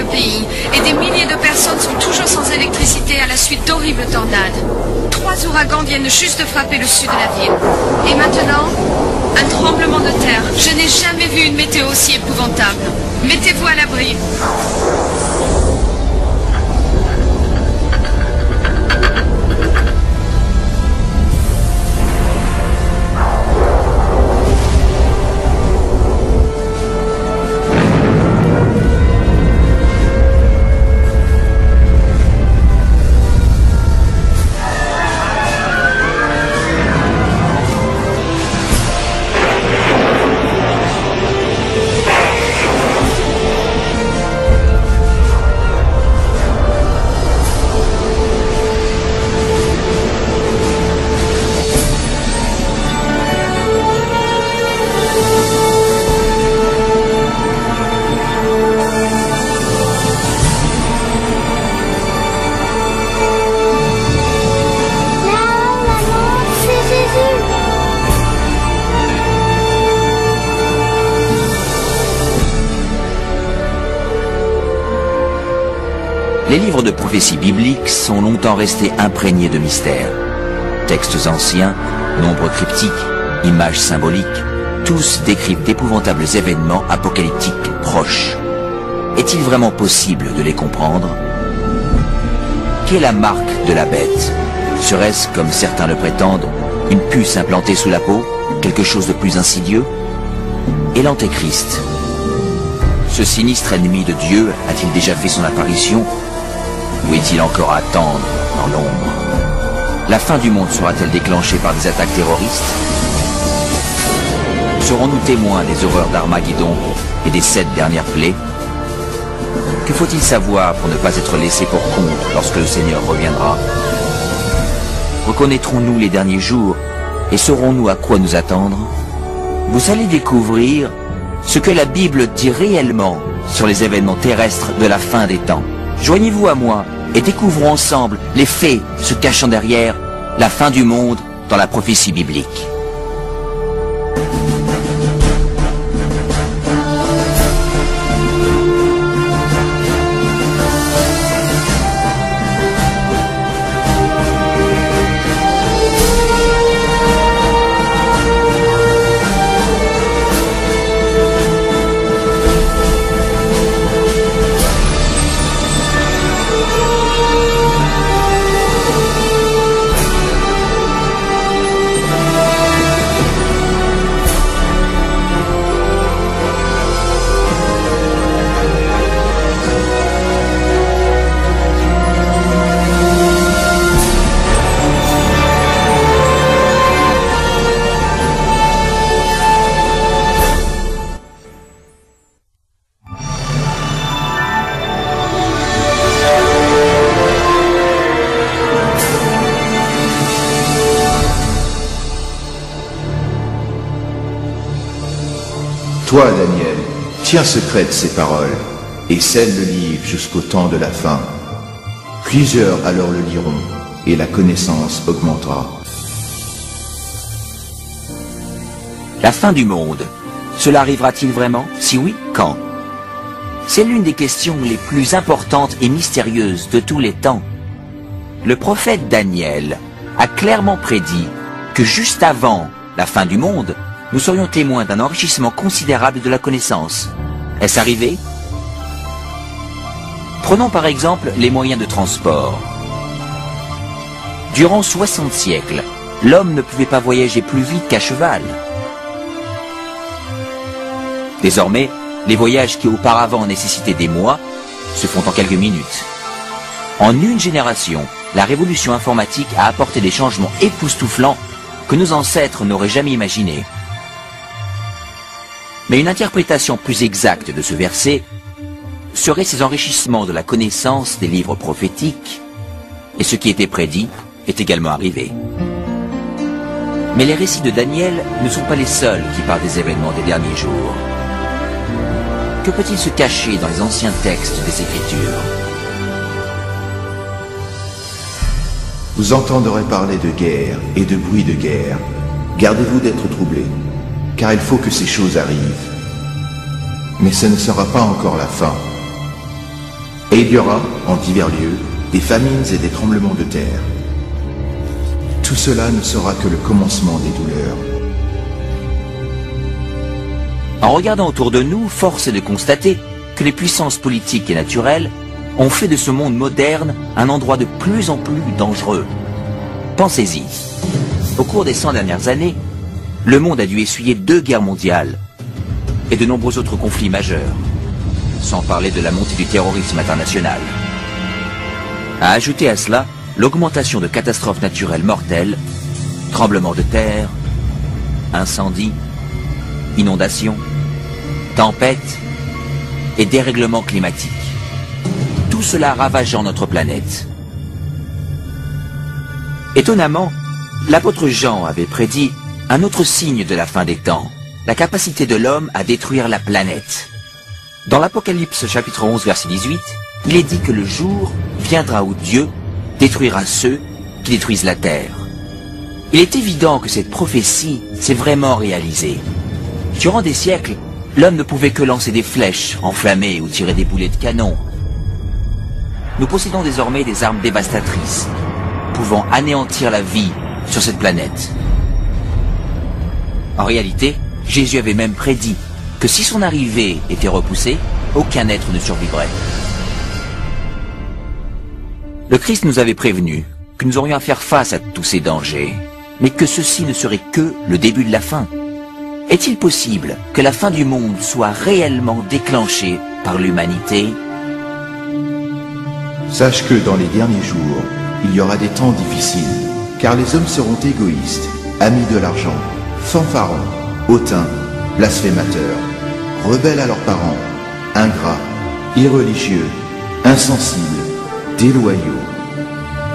pays et des milliers de personnes sont toujours sans électricité à la suite d'horribles tornades. 3 ouragans viennent juste de frapper le sud de la ville. Et maintenant, un tremblement de terre. Je n'ai jamais vu une météo aussi épouvantable. Mettez-vous à l'abri. Les livres de prophéties bibliques sont longtemps restés imprégnés de mystères. Textes anciens, nombres cryptiques, images symboliques, tous décrivent d'épouvantables événements apocalyptiques proches. Est-il vraiment possible de les comprendre? Qu'est la marque de la bête? Serait-ce, comme certains le prétendent, une puce implantée sous la peau? Quelque chose de plus insidieux? Et l'Antéchrist? Ce sinistre ennemi de Dieu a-t-il déjà fait son apparition? Ou est-il encore à attendre dans l'ombre? La fin du monde sera-t-elle déclenchée par des attaques terroristes? Serons-nous témoins des horreurs d'Armageddon et des 7 dernières plaies? Que faut-il savoir pour ne pas être laissé pour compte lorsque le Seigneur reviendra? Reconnaîtrons-nous les derniers jours et saurons-nous à quoi nous attendre? Vous allez découvrir ce que la Bible dit réellement sur les événements terrestres de la fin des temps. Joignez-vous à moi et découvrons ensemble les faits se cachant derrière la fin du monde dans la prophétie biblique. Toi, Daniel, tiens secrète ces paroles, et scelle le livre jusqu'au temps de la fin. Plusieurs alors le liront, et la connaissance augmentera. La fin du monde, cela arrivera-t-il vraiment? Si oui, quand? C'est l'une des questions les plus importantes et mystérieuses de tous les temps. Le prophète Daniel a clairement prédit que juste avant la fin du monde, nous serions témoins d'un enrichissement considérable de la connaissance. Est-ce arrivé? Prenons par exemple les moyens de transport. Durant 60 siècles, l'homme ne pouvait pas voyager plus vite qu'à cheval. Désormais, les voyages qui auparavant nécessitaient des mois se font en quelques minutes. En une génération, la révolution informatique a apporté des changements époustouflants que nos ancêtres n'auraient jamais imaginés. Mais une interprétation plus exacte de ce verset serait ces enrichissements de la connaissance des livres prophétiques, et ce qui était prédit est également arrivé. Mais les récits de Daniel ne sont pas les seuls qui parlent des événements des derniers jours. Que peut-il se cacher dans les anciens textes des Écritures? Vous entendrez parler de guerre et de bruit de guerre. Gardez-vous d'être troublés, car il faut que ces choses arrivent. Mais ce ne sera pas encore la fin. Et il y aura, en divers lieux, des famines et des tremblements de terre. Tout cela ne sera que le commencement des douleurs. En regardant autour de nous, force est de constater que les puissances politiques et naturelles ont fait de ce monde moderne un endroit de plus en plus dangereux. Pensez-y. Au cours des 100 dernières années, le monde a dû essuyer 2 guerres mondiales et de nombreux autres conflits majeurs, sans parler de la montée du terrorisme international. À ajouter à cela l'augmentation de catastrophes naturelles mortelles, tremblements de terre, incendies, inondations, tempêtes et dérèglements climatiques. Tout cela ravageant notre planète. Étonnamment, l'apôtre Jean avait prédit un autre signe de la fin des temps, la capacité de l'homme à détruire la planète. Dans l'Apocalypse chapitre 11 verset 18, il est dit que le jour viendra où Dieu détruira ceux qui détruisent la terre. Il est évident que cette prophétie s'est vraiment réalisée. Durant des siècles, l'homme ne pouvait que lancer des flèches enflammées ou tirer des boulets de canon. Nous possédons désormais des armes dévastatrices, pouvant anéantir la vie sur cette planète. En réalité, Jésus avait même prédit que si son arrivée était repoussée, aucun être ne survivrait. Le Christ nous avait prévenu que nous aurions à faire face à tous ces dangers, mais que ceci ne serait que le début de la fin. Est-il possible que la fin du monde soit réellement déclenchée par l'humanité ? Sache que dans les derniers jours, il y aura des temps difficiles, car les hommes seront égoïstes, amis de l'argent, fanfarons, hautains, blasphémateurs, rebelles à leurs parents, ingrats, irreligieux, insensibles, déloyaux,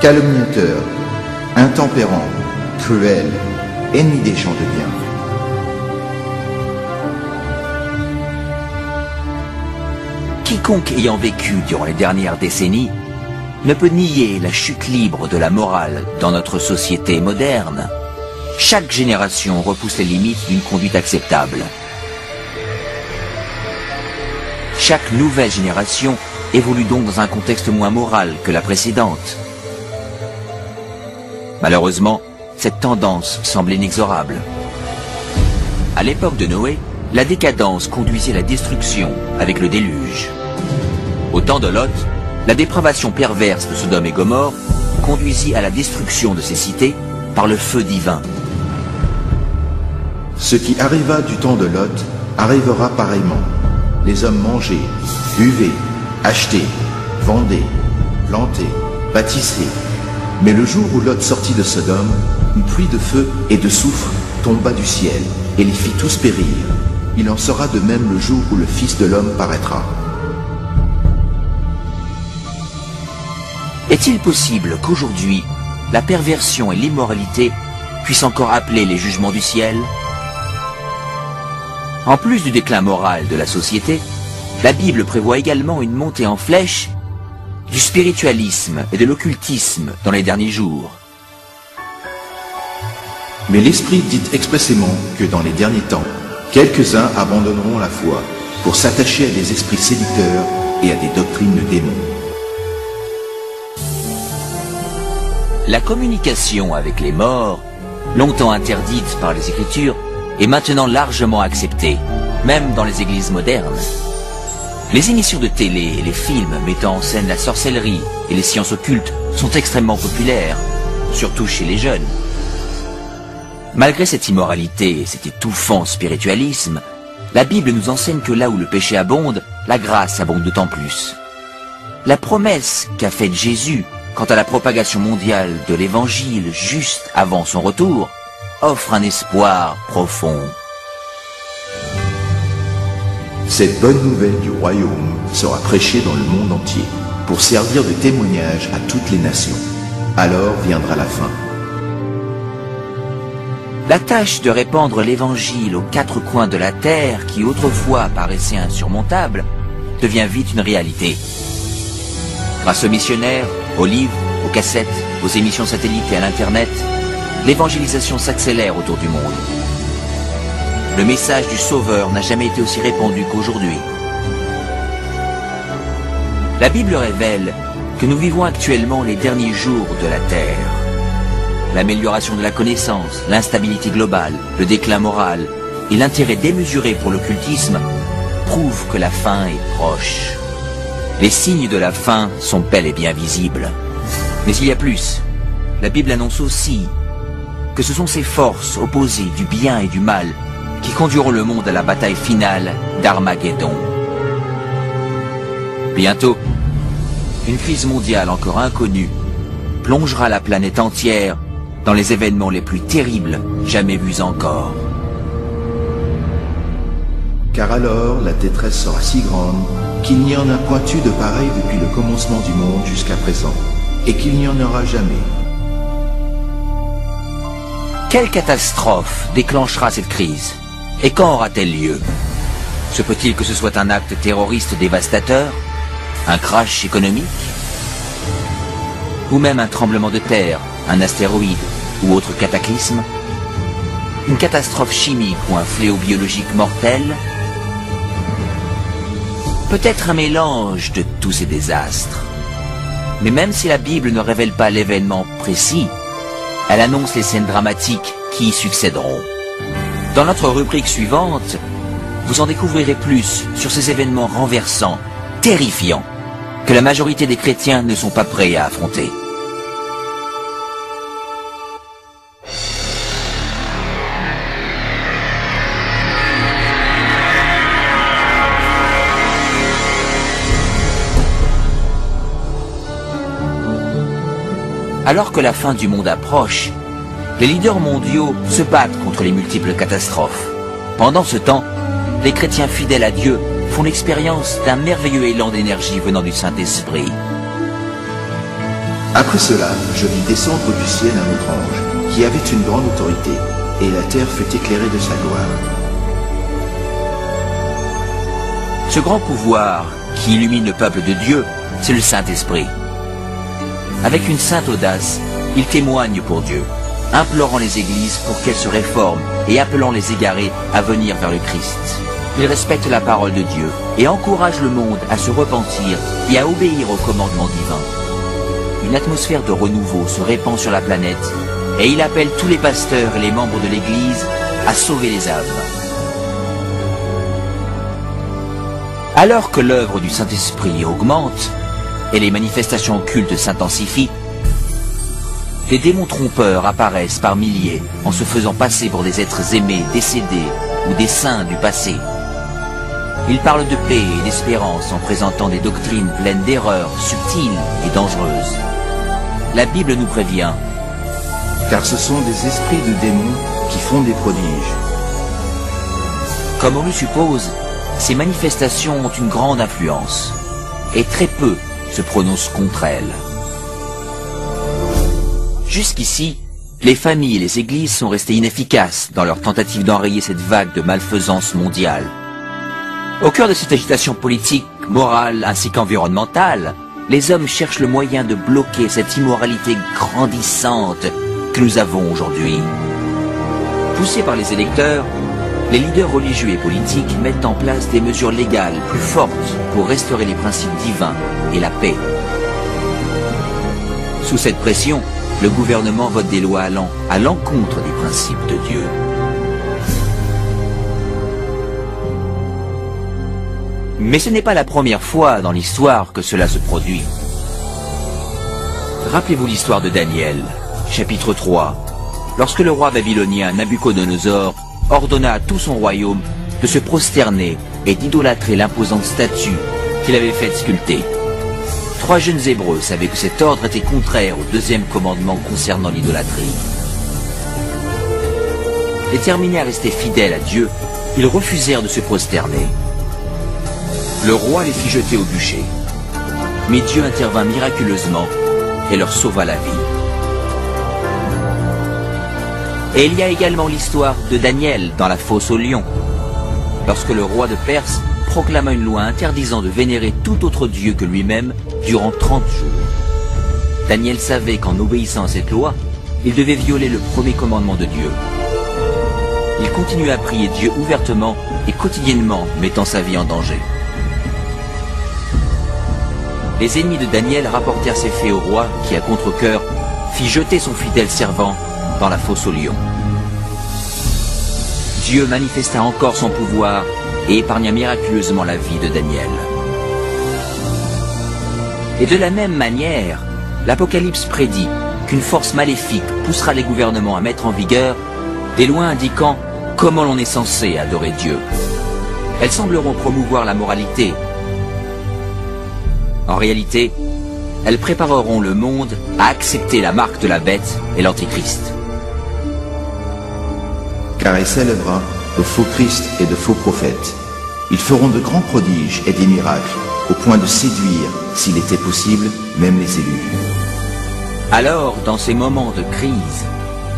calomniateurs, intempérants, cruels, ennemis des gens de bien. Quiconque ayant vécu durant les dernières décennies ne peut nier la chute libre de la morale dans notre société moderne. Chaque génération repousse les limites d'une conduite acceptable. Chaque nouvelle génération évolue donc dans un contexte moins moral que la précédente. Malheureusement, cette tendance semble inexorable. À l'époque de Noé, la décadence conduisait à la destruction avec le déluge. Au temps de Lot, la dépravation perverse de Sodome et Gomorrhe conduisit à la destruction de ces cités par le feu divin. Ce qui arriva du temps de Lot arrivera pareillement. Les hommes mangeaient, buvaient, achetaient, vendaient, plantaient, bâtissaient. Mais le jour où Lot sortit de Sodome, une pluie de feu et de soufre tomba du ciel et les fit tous périr. Il en sera de même le jour où le Fils de l'homme paraîtra. Est-il possible qu'aujourd'hui, la perversion et l'immoralité puissent encore appeler les jugements du ciel ? En plus du déclin moral de la société, la Bible prévoit également une montée en flèche du spiritualisme et de l'occultisme dans les derniers jours. Mais l'Esprit dit expressément que dans les derniers temps, quelques-uns abandonneront la foi pour s'attacher à des esprits séducteurs et à des doctrines de démons. La communication avec les morts, longtemps interdite par les Écritures, est maintenant largement acceptée, même dans les églises modernes. Les émissions de télé et les films mettant en scène la sorcellerie et les sciences occultes sont extrêmement populaires, surtout chez les jeunes. Malgré cette immoralité et cet étouffant spiritualisme, la Bible nous enseigne que là où le péché abonde, la grâce abonde d'autant plus. La promesse qu'a faite Jésus quant à la propagation mondiale de l'Évangile juste avant son retour offre un espoir profond. Cette bonne nouvelle du royaume sera prêchée dans le monde entier pour servir de témoignage à toutes les nations. Alors viendra la fin. La tâche de répandre l'Évangile aux 4 coins de la terre, qui autrefois paraissait insurmontable, devient vite une réalité. Grâce aux missionnaires, aux livres, aux cassettes, aux émissions satellites et à l'Internet, l'évangélisation s'accélère autour du monde. Le message du Sauveur n'a jamais été aussi répandu qu'aujourd'hui. La Bible révèle que nous vivons actuellement les derniers jours de la Terre. L'amélioration de la connaissance, l'instabilité globale, le déclin moral et l'intérêt démesuré pour l'occultisme prouvent que la fin est proche. Les signes de la fin sont bel et bien visibles. Mais il y a plus. La Bible annonce aussi que ce sont ces forces opposées du bien et du mal qui conduiront le monde à la bataille finale d'Armageddon. Bientôt, une crise mondiale encore inconnue plongera la planète entière dans les événements les plus terribles jamais vus encore. Car alors la détresse sera si grande qu'il n'y en a point eu de pareil depuis le commencement du monde jusqu'à présent, et qu'il n'y en aura jamais. Quelle catastrophe déclenchera cette crise? Et quand aura-t-elle lieu? Se peut-il que ce soit un acte terroriste dévastateur? Un crash économique? Ou même un tremblement de terre, un astéroïde ou autre cataclysme? Une catastrophe chimique ou un fléau biologique mortel? Peut-être un mélange de tous ces désastres. Mais même si la Bible ne révèle pas l'événement précis, elle annonce les scènes dramatiques qui y succéderont. Dans notre rubrique suivante, vous en découvrirez plus sur ces événements renversants, terrifiants, que la majorité des chrétiens ne sont pas prêts à affronter. Alors que la fin du monde approche, les leaders mondiaux se battent contre les multiples catastrophes. Pendant ce temps, les chrétiens fidèles à Dieu font l'expérience d'un merveilleux élan d'énergie venant du Saint-Esprit. Après cela, je vis descendre du ciel un autre ange, qui avait une grande autorité, et la terre fut éclairée de sa gloire. Ce grand pouvoir qui illumine le peuple de Dieu, c'est le Saint-Esprit. Avec une sainte audace, il témoigne pour Dieu, implorant les églises pour qu'elles se réforment et appelant les égarés à venir vers le Christ. Il respecte la parole de Dieu et encourage le monde à se repentir et à obéir au commandement divin. Une atmosphère de renouveau se répand sur la planète et il appelle tous les pasteurs et les membres de l'Église à sauver les âmes. Alors que l'œuvre du Saint-Esprit augmente et les manifestations occultes s'intensifient, des démons trompeurs apparaissent par milliers en se faisant passer pour des êtres aimés, décédés ou des saints du passé. Ils parlent de paix et d'espérance en présentant des doctrines pleines d'erreurs subtiles et dangereuses. La Bible nous prévient. Car ce sont des esprits de démons qui font des prodiges. Comme on le suppose, ces manifestations ont une grande influence et très peu se prononcent contre elles. Jusqu'ici, les familles et les églises sont restées inefficaces dans leur tentative d'enrayer cette vague de malfaisance mondiale. Au cœur de cette agitation politique, morale ainsi qu'environnementale, les hommes cherchent le moyen de bloquer cette immoralité grandissante que nous avons aujourd'hui. Poussés par les électeurs, les leaders religieux et politiques mettent en place des mesures légales plus fortes pour restaurer les principes divins et la paix. Sous cette pression, le gouvernement vote des lois allant à l'encontre des principes de Dieu. Mais ce n'est pas la première fois dans l'histoire que cela se produit. Rappelez-vous l'histoire de Daniel, chapitre 3, lorsque le roi babylonien Nabuchodonosor ordonna à tout son royaume de se prosterner et d'idolâtrer l'imposante statue qu'il avait faite sculpter. 3 jeunes Hébreux savaient que cet ordre était contraire au 2e commandement concernant l'idolâtrie. Déterminés à rester fidèles à Dieu, ils refusèrent de se prosterner. Le roi les fit jeter au bûcher. Mais Dieu intervint miraculeusement et leur sauva la vie. Et il y a également l'histoire de Daniel dans la fosse aux lions, lorsque le roi de Perse proclama une loi interdisant de vénérer tout autre dieu que lui-même durant 30 jours. Daniel savait qu'en obéissant à cette loi, il devait violer le premier commandement de Dieu. Il continuait à prier Dieu ouvertement et quotidiennement, mettant sa vie en danger. les ennemis de Daniel rapportèrent ces faits au roi qui, à contre-cœur, fit jeter son fidèle servant dans la fosse aux lions. Dieu manifesta encore son pouvoir et épargna miraculeusement la vie de Daniel. Et de la même manière, l'Apocalypse prédit qu'une force maléfique poussera les gouvernements à mettre en vigueur des lois indiquant comment l'on est censé adorer Dieu. Elles sembleront promouvoir la moralité. En réalité, elles prépareront le monde à accepter la marque de la bête et l'Antéchrist. Car il s'élèvera de faux Christ et de faux prophètes. Ils feront de grands prodiges et des miracles, au point de séduire, s'il était possible, même les élus. Alors, dans ces moments de crise,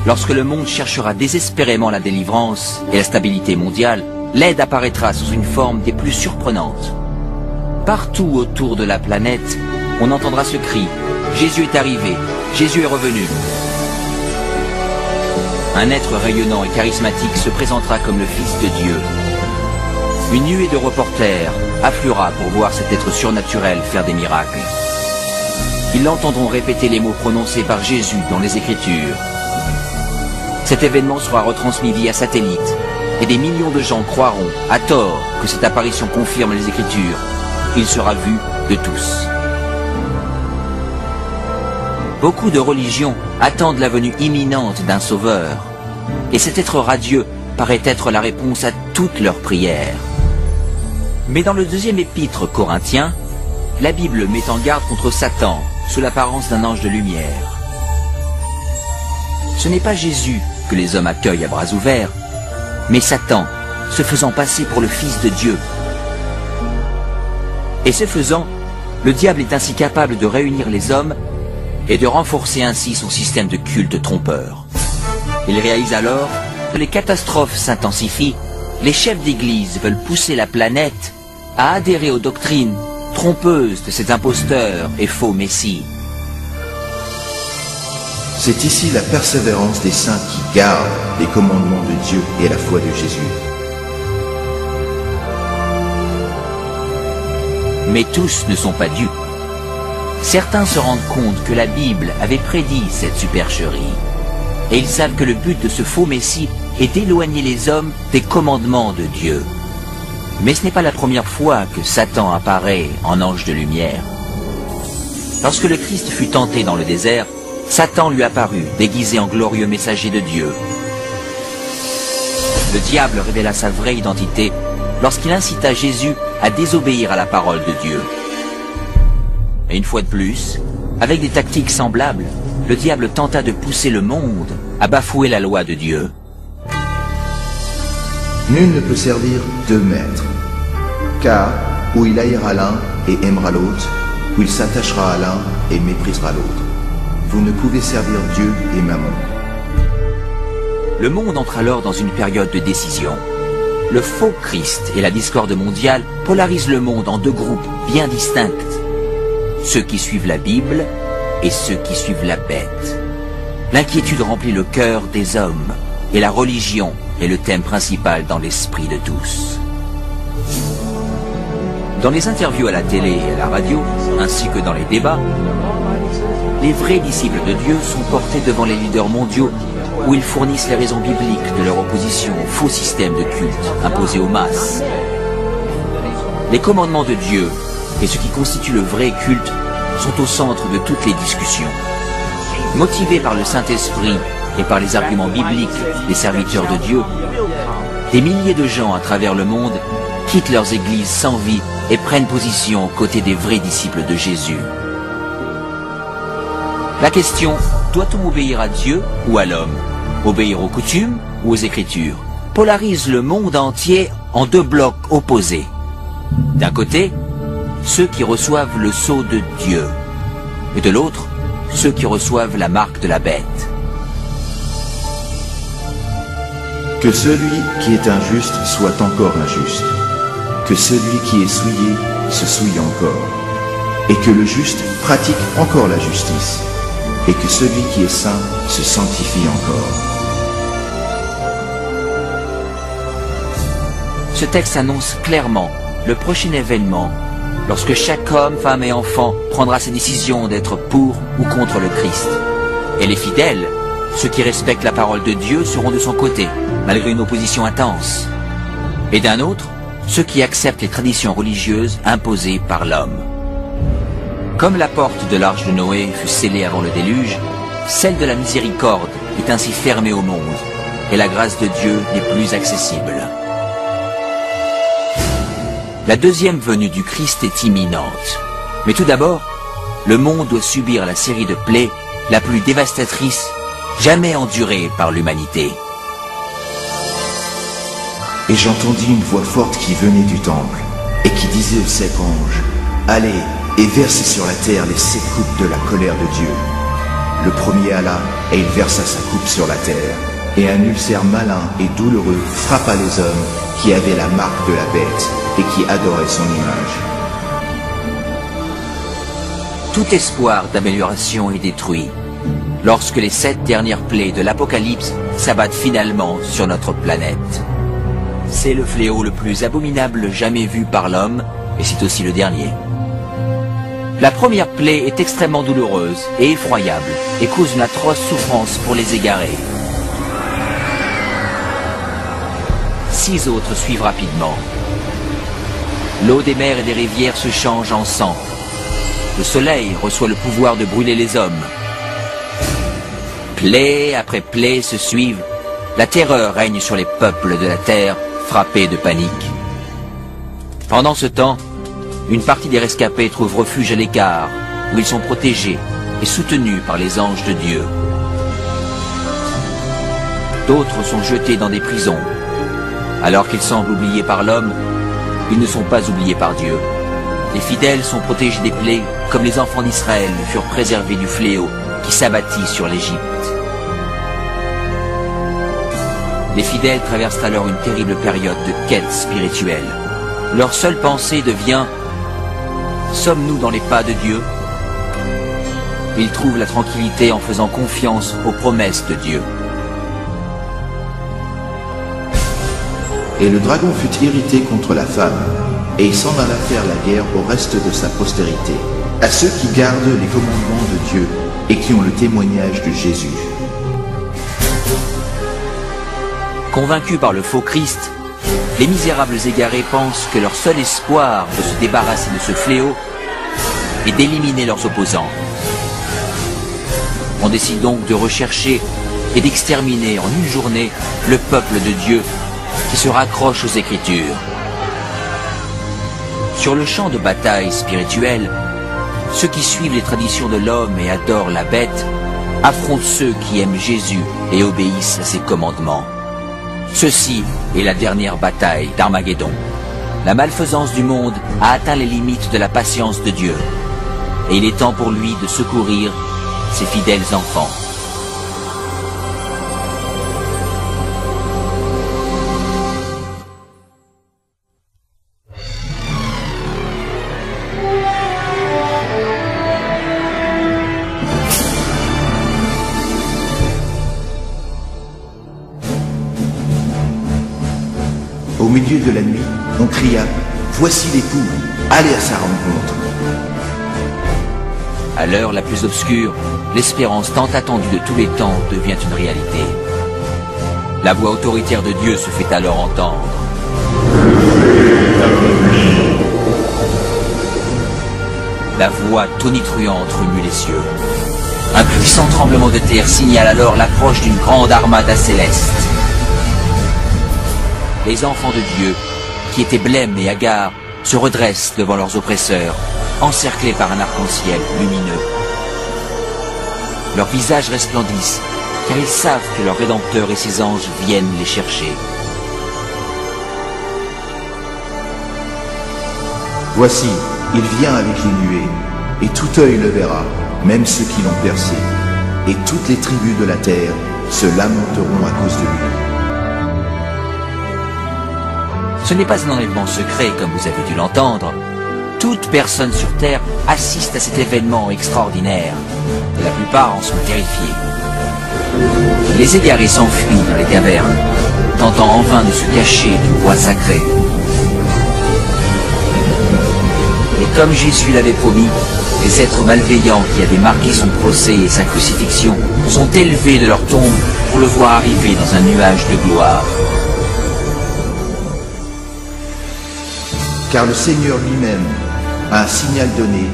lorsque le monde cherchera désespérément la délivrance et la stabilité mondiale, l'aide apparaîtra sous une forme des plus surprenantes. Partout autour de la planète, on entendra ce cri « Jésus est arrivé, Jésus est revenu ». Un être rayonnant et charismatique se présentera comme le Fils de Dieu. Une nuée de reporters affluera pour voir cet être surnaturel faire des miracles. Ils l'entendront répéter les mots prononcés par Jésus dans les Écritures. Cet événement sera retransmis via satellite et des millions de gens croiront, à tort, que cette apparition confirme les Écritures. Il sera vu de tous. Beaucoup de religions attendent la venue imminente d'un sauveur. Et cet être radieux paraît être la réponse à toutes leurs prières. Mais dans le deuxième épître Corinthiens, la Bible met en garde contre Satan sous l'apparence d'un ange de lumière. Ce n'est pas Jésus que les hommes accueillent à bras ouverts, mais Satan, se faisant passer pour le Fils de Dieu. Et ce faisant, le diable est ainsi capable de réunir les hommes et de renforcer ainsi son système de culte trompeur. Il réalise alors que les catastrophes s'intensifient, les chefs d'église veulent pousser la planète à adhérer aux doctrines trompeuses de cet imposteur et faux messie. C'est ici la persévérance des saints qui gardent les commandements de Dieu et la foi de Jésus. Mais tous ne sont pas dupes. Certains se rendent compte que la Bible avait prédit cette supercherie. Et ils savent que le but de ce faux messie est d'éloigner les hommes des commandements de Dieu. Mais ce n'est pas la première fois que Satan apparaît en ange de lumière. Lorsque le Christ fut tenté dans le désert, Satan lui apparut, déguisé en glorieux messager de Dieu. Le diable révéla sa vraie identité lorsqu'il incita Jésus à désobéir à la parole de Dieu. Et une fois de plus, avec des tactiques semblables, le diable tenta de pousser le monde à bafouer la loi de Dieu. Nul ne peut servir deux maîtres, car ou il haïra l'un et aimera l'autre, ou il s'attachera à l'un et méprisera l'autre. Vous ne pouvez servir Dieu et Mammon. Le monde entre alors dans une période de décision. Le faux Christ et la discorde mondiale polarisent le monde en deux groupes bien distincts. Ceux qui suivent la Bible et ceux qui suivent la bête. L'inquiétude remplit le cœur des hommes et la religion est le thème principal dans l'esprit de tous. Dans les interviews à la télé et à la radio, ainsi que dans les débats, les vrais disciples de Dieu sont portés devant les leaders mondiaux où ils fournissent les raisons bibliques de leur opposition au faux système de culte imposé aux masses. Les commandements de Dieu et ce qui constitue le vrai culte sont au centre de toutes les discussions. Motivés par le Saint-Esprit et par les arguments bibliques des serviteurs de Dieu, des milliers de gens à travers le monde quittent leurs églises sans vie et prennent position aux côtés des vrais disciples de Jésus. La question, doit-on obéir à Dieu ou à l'homme? Obéir aux coutumes ou aux Écritures? Polarise le monde entier en deux blocs opposés. D'un côté, ceux qui reçoivent le sceau de Dieu, et de l'autre, ceux qui reçoivent la marque de la bête. Que celui qui est injuste soit encore injuste, que celui qui est souillé se souille encore, et que le juste pratique encore la justice, et que celui qui est saint se sanctifie encore. Ce texte annonce clairement le prochain événement lorsque chaque homme, femme et enfant prendra sa décision d'être pour ou contre le Christ. Et les fidèles, ceux qui respectent la parole de Dieu, seront de son côté, malgré une opposition intense. Et d'un autre, ceux qui acceptent les traditions religieuses imposées par l'homme. Comme la porte de l'arche de Noé fut scellée avant le déluge, celle de la miséricorde est ainsi fermée au monde, et la grâce de Dieu n'est plus accessible. La deuxième venue du Christ est imminente. Mais tout d'abord, le monde doit subir la série de plaies la plus dévastatrice jamais endurée par l'humanité. Et j'entendis une voix forte qui venait du temple, et qui disait aux 7 anges, « Allez, et versez sur la terre les 7 coupes de la colère de Dieu. » Le premier alla, et il versa sa coupe sur la terre, et un ulcère malin et douloureux frappa les hommes qui avaient la marque de la bête, et qui adoraient son image. Tout espoir d'amélioration est détruit lorsque les 7 dernières plaies de l'Apocalypse s'abattent finalement sur notre planète. C'est le fléau le plus abominable jamais vu par l'homme, et c'est aussi le dernier. La première plaie est extrêmement douloureuse et effroyable, et cause une atroce souffrance pour les égarés. 6 autres suivent rapidement. L'eau des mers et des rivières se change en sang. Le soleil reçoit le pouvoir de brûler les hommes. Plaie après plaie se suivent. La terreur règne sur les peuples de la terre, frappés de panique. Pendant ce temps, une partie des rescapés trouve refuge à l'écart, où ils sont protégés et soutenus par les anges de Dieu. D'autres sont jetés dans des prisons. Alors qu'ils semblent oubliés par l'homme, ils ne sont pas oubliés par Dieu. Les fidèles sont protégés des plaies, comme les enfants d'Israël furent préservés du fléau qui s'abattit sur l'Égypte. Les fidèles traversent alors une terrible période de quête spirituelle. Leur seule pensée devient « Sommes-nous dans les pas de Dieu ?» Ils trouvent la tranquillité en faisant confiance aux promesses de Dieu. Et le dragon fut irrité contre la femme, et il s'en alla faire la guerre au reste de sa postérité, à ceux qui gardent les commandements de Dieu et qui ont le témoignage de Jésus. Convaincus par le faux Christ, les misérables égarés pensent que leur seul espoir de se débarrasser de ce fléau est d'éliminer leurs opposants. On décide donc de rechercher et d'exterminer en une journée le peuple de Dieu qui se raccroche aux Écritures. Sur le champ de bataille spirituel, ceux qui suivent les traditions de l'homme et adorent la bête affrontent ceux qui aiment Jésus et obéissent à ses commandements. Ceci est la dernière bataille d'Armageddon. La malfaisance du monde a atteint les limites de la patience de Dieu, et il est temps pour lui de secourir ses fidèles enfants. Au milieu de la nuit, on cria « Voici l'époux, allez à sa rencontre !» À l'heure la plus obscure, l'espérance tant attendue de tous les temps devient une réalité. La voix autoritaire de Dieu se fait alors entendre. La voix tonitruante remue les cieux. Un puissant tremblement de terre signale alors l'approche d'une grande armada céleste. Les enfants de Dieu, qui étaient blêmes et hagards, se redressent devant leurs oppresseurs, encerclés par un arc-en-ciel lumineux. Leurs visages resplendissent, car ils savent que leur Rédempteur et ses anges viennent les chercher. Voici, il vient avec les nuées, et tout œil le verra, même ceux qui l'ont percé, et toutes les tribus de la terre se lamenteront à cause de lui. Ce n'est pas un enlèvement secret, comme vous avez dû l'entendre. Toute personne sur Terre assiste à cet événement extraordinaire, et la plupart en sont terrifiés. Les égarés s'enfuient dans les cavernes, tentant en vain de se cacher d'une voix sacrée. Les Comme Jésus l'avait promis, les êtres malveillants qui avaient marqué son procès et sa crucifixion sont élevés de leur tombe pour le voir arriver dans un nuage de gloire. Car le Seigneur lui-même a un signal donné,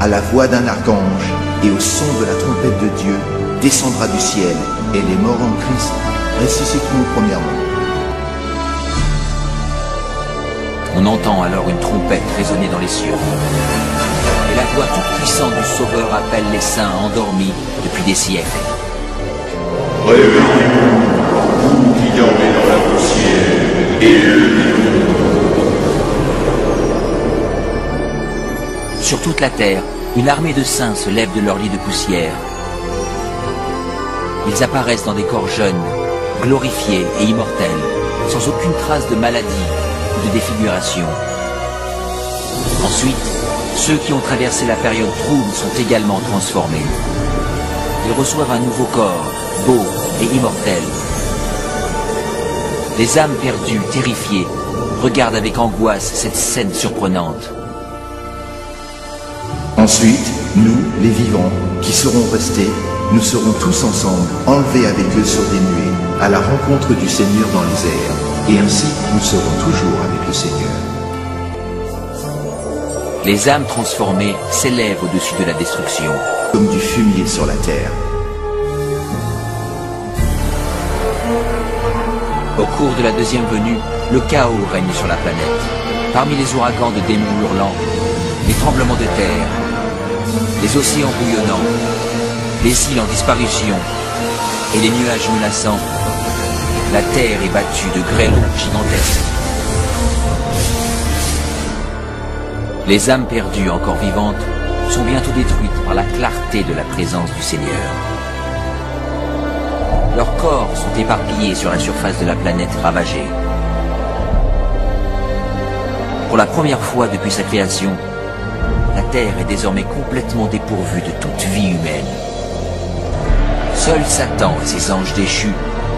à la voix d'un archange et au son de la trompette de Dieu, descendra du ciel, et les morts en Christ ressusciteront premièrement. On entend alors une trompette résonner dans les cieux. Et la voix toute-puissante du Sauveur appelle les saints endormis depuis des siècles. Réveillez-vous, vous qui dormez dans la poussière, et levez-vous. Sur toute la terre, une armée de saints se lève de leur lit de poussière. Ils apparaissent dans des corps jeunes, glorifiés et immortels, sans aucune trace de maladie ou de défiguration. Ensuite, ceux qui ont traversé la période trouble sont également transformés. Ils reçoivent un nouveau corps, beau et immortel. Les âmes perdues, terrifiées, regardent avec angoisse cette scène surprenante. Ensuite, nous, les vivants, qui serons restés, nous serons tous ensemble, enlevés avec eux sur des nuées, à la rencontre du Seigneur dans les airs. Et ainsi, nous serons toujours avec le Seigneur. Les âmes transformées s'élèvent au-dessus de la destruction. Comme du fumier sur la terre. Au cours de la deuxième venue, le chaos règne sur la planète. Parmi les ouragans de démons hurlants, les tremblements de terre, les océans bouillonnants, les îles en disparition et les nuages menaçants, la terre est battue de grêlons gigantesques. Les âmes perdues encore vivantes sont bientôt détruites par la clarté de la présence du Seigneur. Leurs corps sont éparpillés sur la surface de la planète ravagée. Pour la première fois depuis sa création, la Terre est désormais complètement dépourvue de toute vie humaine. Seul Satan et ses anges déchus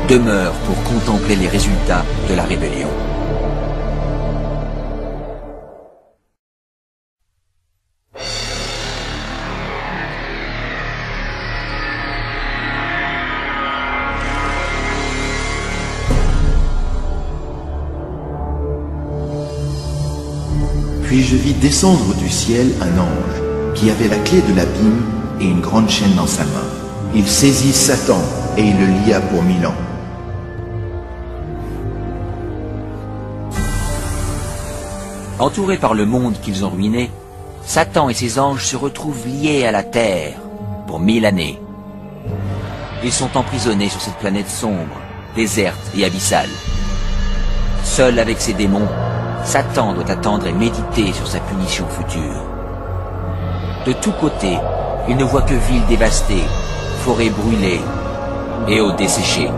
demeurent pour contempler les résultats de la rébellion. Puis je vis descendre du ciel un ange, qui avait la clé de l'abîme et une grande chaîne dans sa main. Il saisit Satan et il le lia pour 1000 ans. Entourés par le monde qu'ils ont ruiné, Satan et ses anges se retrouvent liés à la terre pour 1000 années. Ils sont emprisonnés sur cette planète sombre, déserte et abyssale. Seul avec ses démons, Satan doit attendre et méditer sur sa punition future. De tous côtés, il ne voit que villes dévastées, forêts brûlées et eaux desséchées,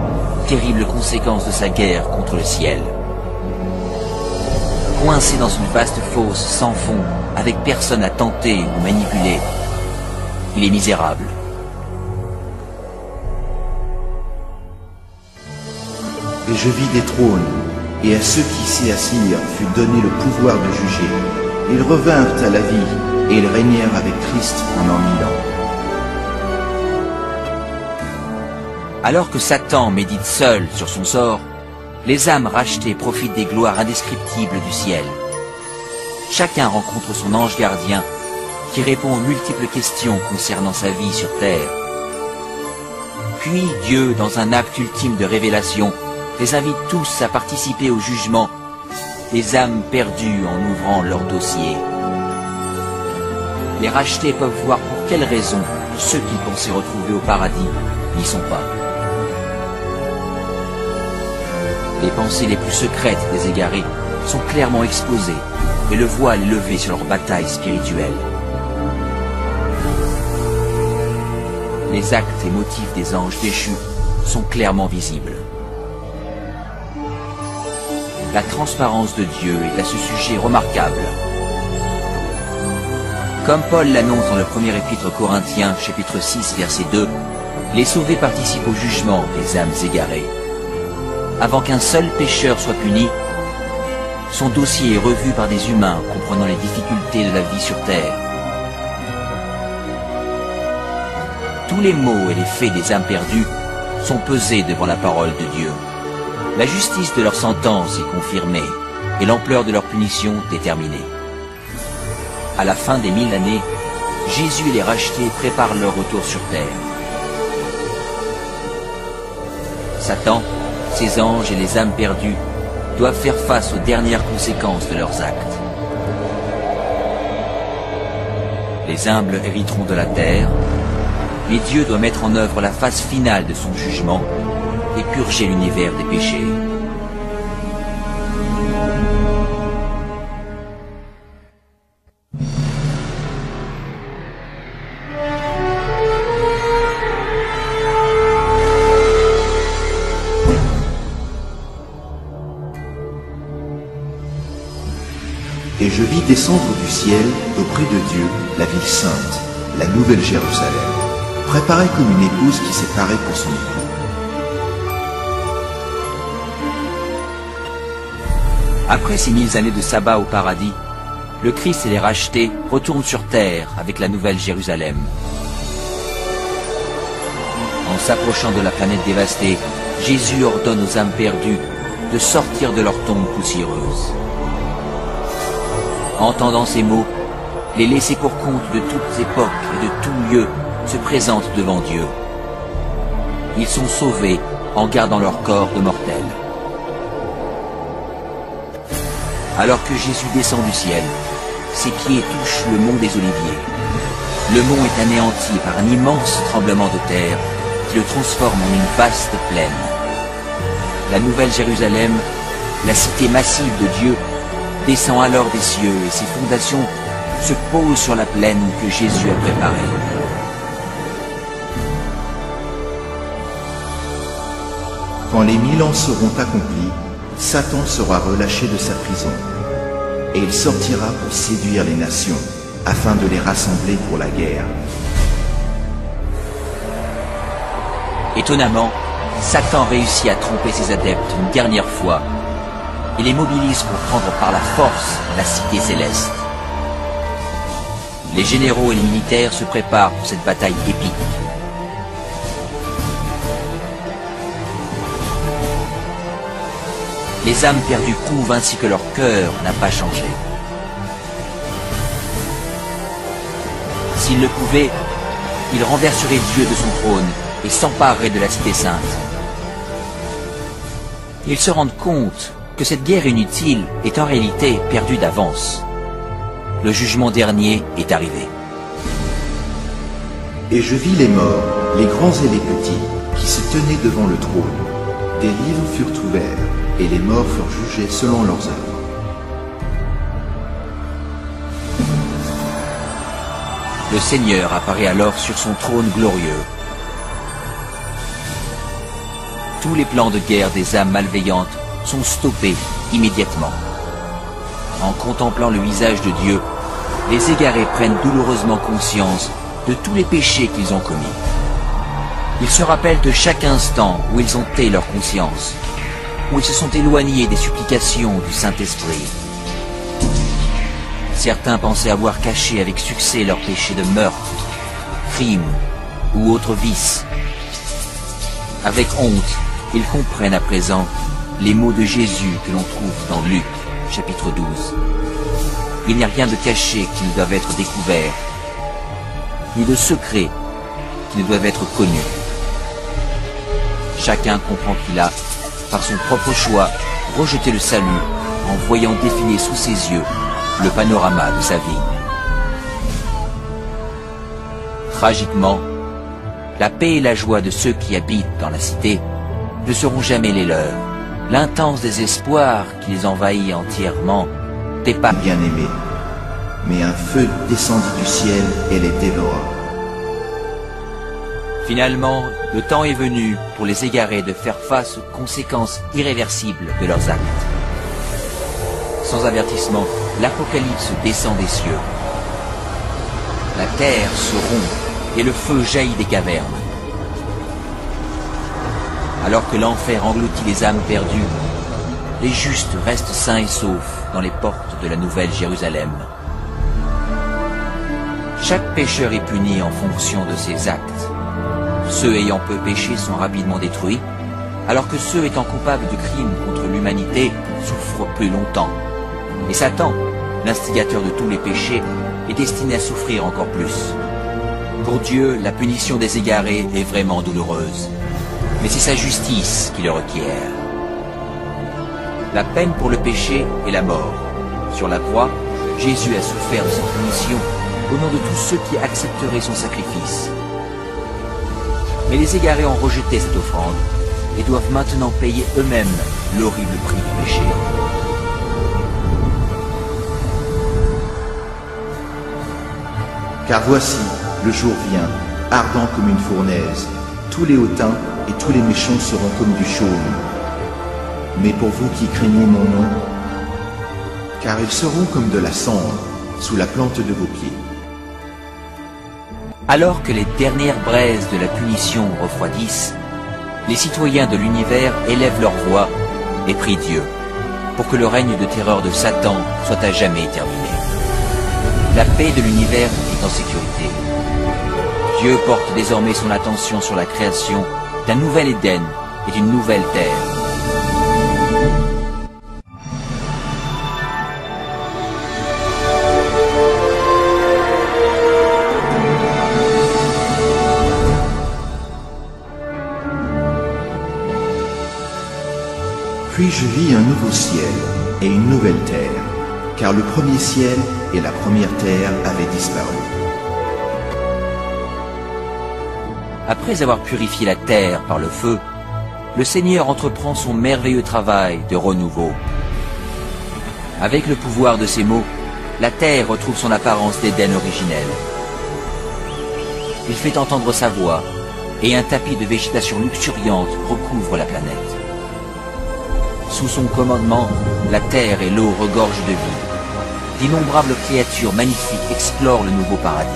terribles conséquences de sa guerre contre le ciel. Coincé dans une vaste fosse sans fond, avec personne à tenter ou manipuler, il est misérable. Et je vis des trônes, et à ceux qui s'y assirent fut donné le pouvoir de juger. Ils revinrent à la vie, et ils régnèrent avec Christ pendant 1000 ans. Alors que Satan médite seul sur son sort, les âmes rachetées profitent des gloires indescriptibles du ciel. Chacun rencontre son ange gardien qui répond aux multiples questions concernant sa vie sur terre. Puis Dieu, dans un acte ultime de révélation, les invite tous à participer au jugement des âmes perdues en ouvrant leur dossier. Les rachetés peuvent voir pour quelles raisons ceux qu'ils pensaient retrouver au paradis n'y sont pas. Les pensées les plus secrètes des égarés sont clairement exposées et le voile est levé sur leur bataille spirituelle. Les actes et motifs des anges déchus sont clairement visibles. La transparence de Dieu est à ce sujet remarquable. Comme Paul l'annonce dans le premier épître aux Corinthiens, chapitre 6, verset 2, les sauvés participent au jugement des âmes égarées. Avant qu'un seul pécheur soit puni, son dossier est revu par des humains comprenant les difficultés de la vie sur Terre. Tous les maux et les faits des âmes perdues sont pesés devant la parole de Dieu. La justice de leur sentence est confirmée et l'ampleur de leur punition déterminée. À la fin des 1000 années, Jésus et les rachetés préparent leur retour sur terre. Satan, ses anges et les âmes perdues doivent faire face aux dernières conséquences de leurs actes. Les humbles hériteront de la terre, mais Dieu doit mettre en œuvre la phase finale de son jugement et purger l'univers des péchés. Et je vis descendre du ciel, auprès de Dieu, la ville sainte, la nouvelle Jérusalem, préparée comme une épouse qui s'est parée pour son époux. Après ces 1000 années de sabbat au paradis, le Christ et les rachetés retournent sur terre avec la nouvelle Jérusalem. En s'approchant de la planète dévastée, Jésus ordonne aux âmes perdues de sortir de leur tombe poussiéreuse. Entendant ces mots, les laissés pour compte de toutes époques et de tout lieu se présentent devant Dieu. Ils sont sauvés en gardant leur corps de mortels. Alors que Jésus descend du ciel, ses pieds touchent le mont des Oliviers. Le mont est anéanti par un immense tremblement de terre qui le transforme en une vaste plaine. La nouvelle Jérusalem, la cité massive de Dieu, descend alors des cieux et ses fondations se posent sur la plaine que Jésus a préparée. Quand les 1000 ans seront accomplis, Satan sera relâché de sa prison, et il sortira pour séduire les nations, afin de les rassembler pour la guerre. Étonnamment, Satan réussit à tromper ses adeptes une dernière fois et les mobilise pour prendre par la force la cité céleste. Les généraux et les militaires se préparent pour cette bataille épique. Les âmes perdues prouvent ainsi que leur cœur n'a pas changé. S'ils le pouvaient, ils renverseraient Dieu de son trône et s'empareraient de la cité sainte. Ils se rendent compte que cette guerre inutile est en réalité perdue d'avance. Le jugement dernier est arrivé. Et je vis les morts, les grands et les petits, qui se tenaient devant le trône. Des livres furent ouverts, et les morts furent jugés selon leurs œuvres. Le Seigneur apparaît alors sur son trône glorieux. Tous les plans de guerre des âmes malveillantes sont stoppés immédiatement. En contemplant le visage de Dieu, les égarés prennent douloureusement conscience de tous les péchés qu'ils ont commis. Ils se rappellent de chaque instant où ils ont tait leur conscience, où ils se sont éloignés des supplications du Saint-Esprit. Certains pensaient avoir caché avec succès leurs péchés de meurtre, crime ou autres vices. Avec honte, ils comprennent à présent les mots de Jésus que l'on trouve dans Luc, chapitre 12. Il n'y a rien de caché qui ne doive être découvert, ni de secret qui ne doivent être connus. Chacun comprend qu'il a, par son propre choix, rejeté le salut en voyant défiler sous ses yeux le panorama de sa vie. Tragiquement, la paix et la joie de ceux qui habitent dans la cité ne seront jamais les leurs. L'intense désespoir qui les envahit entièrement dépasse. Bien-aimés, mais un feu descendit du ciel et les dévora. Finalement, le temps est venu pour les égarés de faire face aux conséquences irréversibles de leurs actes. Sans avertissement, l'Apocalypse descend des cieux. La terre se rompt et le feu jaillit des cavernes. Alors que l'enfer engloutit les âmes perdues, les justes restent sains et saufs dans les portes de la Nouvelle Jérusalem. Chaque pécheur est puni en fonction de ses actes. Ceux ayant peu péché sont rapidement détruits, alors que ceux étant coupables de crimes contre l'humanité souffrent plus longtemps. Et Satan, l'instigateur de tous les péchés, est destiné à souffrir encore plus. Pour Dieu, la punition des égarés est vraiment douloureuse, mais c'est sa justice qui le requiert. La peine pour le péché est la mort. Sur la croix, Jésus a souffert de cette punition au nom de tous ceux qui accepteraient son sacrifice. Mais les égarés ont rejeté cette offrande et doivent maintenant payer eux-mêmes l'horrible prix du péché. Car voici, le jour vient, ardent comme une fournaise. Tous les hautains et tous les méchants seront comme du chaume. Mais pour vous qui craignez mon nom, car ils seront comme de la cendre sous la plante de vos pieds. Alors que les dernières braises de la punition refroidissent, les citoyens de l'univers élèvent leur voix et prient Dieu pour que le règne de terreur de Satan soit à jamais terminé. La paix de l'univers est en sécurité. Dieu porte désormais son attention sur la création d'un nouvel Éden et d'une nouvelle terre. Puis je vis un nouveau ciel et une nouvelle terre, car le premier ciel et la première terre avaient disparu. Après avoir purifié la terre par le feu, le Seigneur entreprend son merveilleux travail de renouveau. Avec le pouvoir de ses mots, la terre retrouve son apparence d'Éden originelle. Il fait entendre sa voix, et un tapis de végétation luxuriante recouvre la planète. Sous son commandement, la terre et l'eau regorgent de vie. D'innombrables créatures magnifiques explorent le nouveau paradis.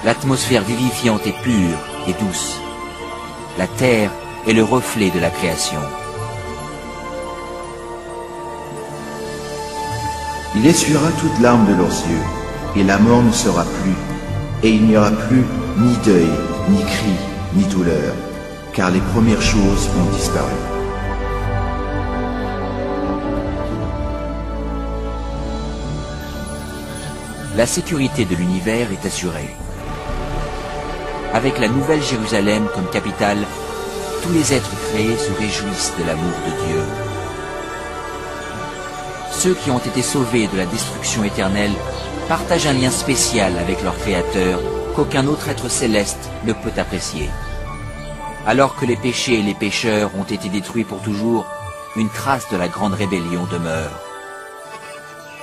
L'atmosphère vivifiante est pure et douce. La terre est le reflet de la création. Il essuiera toute larme de leurs yeux, et la mort ne sera plus, et il n'y aura plus ni deuil, ni cri, ni douleur, car les premières choses ont disparu. La sécurité de l'univers est assurée. Avec la Nouvelle Jérusalem comme capitale, tous les êtres créés se réjouissent de l'amour de Dieu. Ceux qui ont été sauvés de la destruction éternelle partagent un lien spécial avec leur Créateur qu'aucun autre être céleste ne peut apprécier. Alors que les péchés et les pécheurs ont été détruits pour toujours, une trace de la grande rébellion demeure.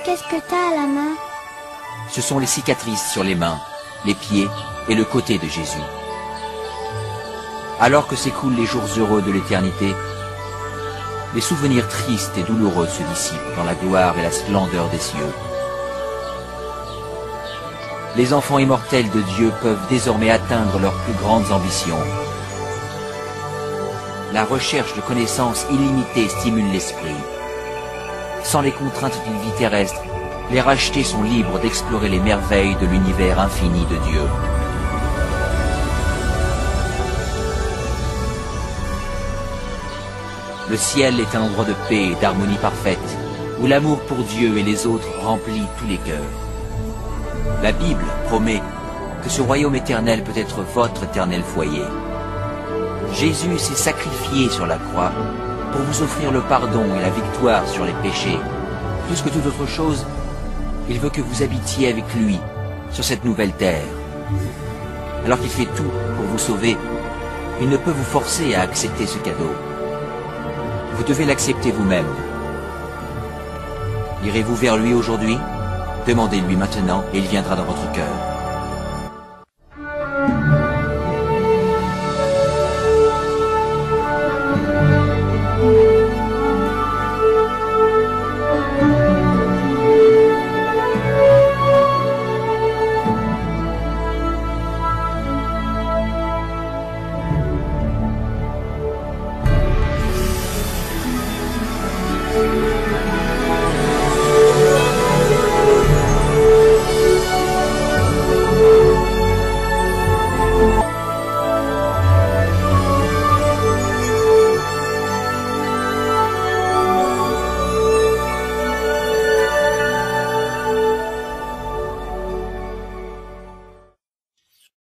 Qu'est-ce que t'as à la main? Ce sont les cicatrices sur les mains, les pieds et le côté de Jésus. Alors que s'écoulent les jours heureux de l'éternité, les souvenirs tristes et douloureux se dissipent dans la gloire et la splendeur des cieux. Les enfants immortels de Dieu peuvent désormais atteindre leurs plus grandes ambitions. La recherche de connaissances illimitées stimule l'esprit. Sans les contraintes d'une vie terrestre, les rachetés sont libres d'explorer les merveilles de l'univers infini de Dieu. Le ciel est un endroit de paix et d'harmonie parfaite, où l'amour pour Dieu et les autres remplit tous les cœurs. La Bible promet que ce royaume éternel peut être votre éternel foyer. Jésus s'est sacrifié sur la croix pour vous offrir le pardon et la victoire sur les péchés. Plus que toute autre chose, il veut que vous habitiez avec lui sur cette nouvelle terre. Alors qu'il fait tout pour vous sauver, il ne peut vous forcer à accepter ce cadeau. Vous devez l'accepter vous-même. Irez-vous vers lui aujourd'hui? Demandez-lui maintenant et il viendra dans votre cœur.